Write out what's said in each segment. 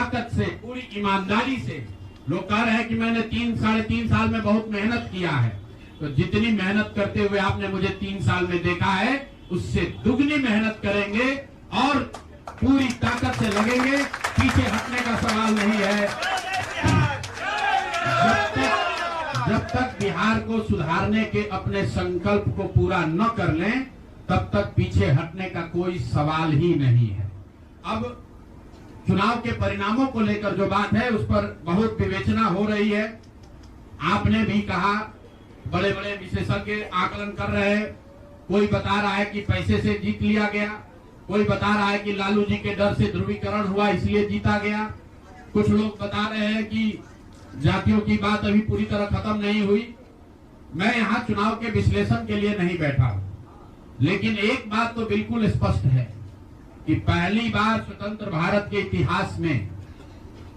ताकत से, पूरी ईमानदारी से। लोग कह रहे हैं कि मैंने 3-3.5 साल में बहुत मेहनत किया है, तो जितनी मेहनत करते हुए आपने मुझे 3 साल में देखा है, उससे दुगनी मेहनत करेंगे और पूरी ताकत से लगेंगे। पीछे हटने का सवाल नहीं है। जब तक बिहार को सुधारने के अपने संकल्प को पूरा न कर लें, तब तक पीछे हटने का कोई सवाल ही नहीं है। अब चुनाव के परिणामों को लेकर जो बात है, उस पर बहुत विवेचना हो रही है। आपने भी कहा, बड़े बड़े विशेषज्ञ आकलन कर रहे हैं। कोई बता रहा है कि पैसे से जीत लिया गया, कोई बता रहा है कि लालू जी के डर से ध्रुवीकरण हुआ इसलिए जीता गया, कुछ लोग बता रहे हैं कि जातियों की बात अभी पूरी तरह खत्म नहीं हुई। मैं यहाँ चुनाव के विश्लेषण के लिए नहीं बैठा हूँ, लेकिन एक बात तो बिल्कुल स्पष्ट है कि पहली बार स्वतंत्र भारत के इतिहास में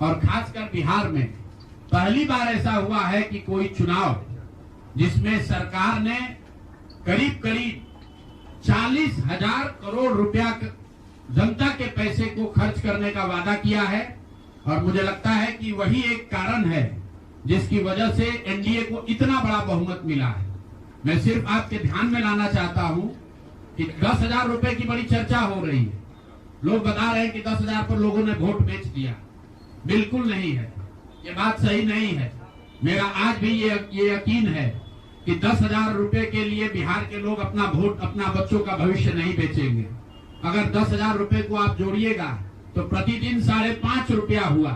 और खासकर बिहार में पहली बार ऐसा हुआ है कि कोई चुनाव जिसमें सरकार ने करीब 40,000 करोड़ रुपया जनता के पैसे को खर्च करने का वादा किया है। और मुझे लगता है कि वही एक कारण है जिसकी वजह से एनडीए को इतना बड़ा बहुमत मिला है। मैं सिर्फ आपके ध्यान में लाना चाहता हूं कि 10,000 रुपए की बड़ी चर्चा हो रही है। लोग बता रहे हैं कि 10,000 पर लोगों ने वोट बेच दिया। बिल्कुल नहीं है, ये बात सही नहीं है। मेरा आज भी ये यकीन है कि 10,000 रुपए के लिए बिहार के लोग अपना वोट, अपना बच्चों का भविष्य नहीं बेचेंगे। अगर 10,000 रुपए को आप जोड़िएगा तो प्रतिदिन 5.5 रुपया हुआ।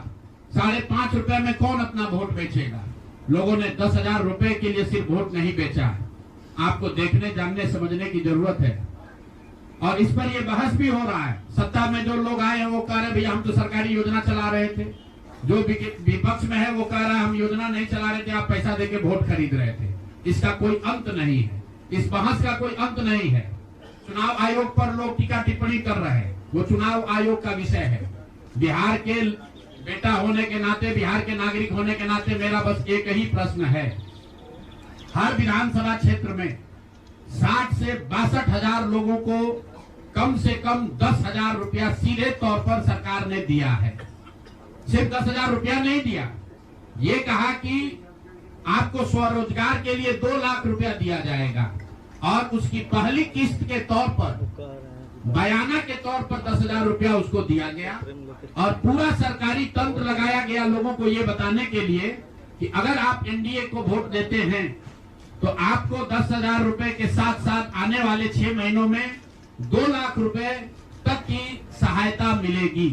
5.5 रुपए में कौन अपना वोट बेचेगा? लोगों ने 10,000 रुपए के लिए सिर्फ वोट नहीं बेचा है। आपको देखने, जानने, समझने की जरूरत है। और इस पर यह बहस भी हो रहा है। सत्ता में जो लोग आए हैं वो कह रहे हैं भैया हम तो सरकारी योजना चला रहे थे। जो विपक्ष में है वो कह रहा है हम योजना नहीं चला रहे थे, आप पैसा देके वोट खरीद रहे थे। इसका कोई अंत नहीं है, इस बहस का कोई अंत नहीं है। चुनाव आयोग पर लोग टीका टिप्पणी कर रहे हैं, वो चुनाव आयोग का विषय है। बिहार के बेटा होने के नाते, बिहार के नागरिक होने के नाते मेरा बस एक ही प्रश्न है। हर विधानसभा क्षेत्र में 60 से 62,000 लोगों को कम से कम 10,000 रुपया सीधे तौर पर सरकार ने दिया है। सिर्फ 10,000 रुपया नहीं दिया, ये कहा कि आपको स्वरोजगार के लिए 2 लाख रुपया दिया जाएगा और उसकी पहली किस्त के तौर पर, बयाना के तौर पर 10,000 रुपया उसको दिया गया। और पूरा सरकारी तंत्र लगाया गया लोगों को ये बताने के लिए कि अगर आप एनडीए को वोट देते हैं तो आपको 10,000 रुपए के साथ साथ आने वाले 6 महीनों में 2 लाख रुपए तक की सहायता मिलेगी।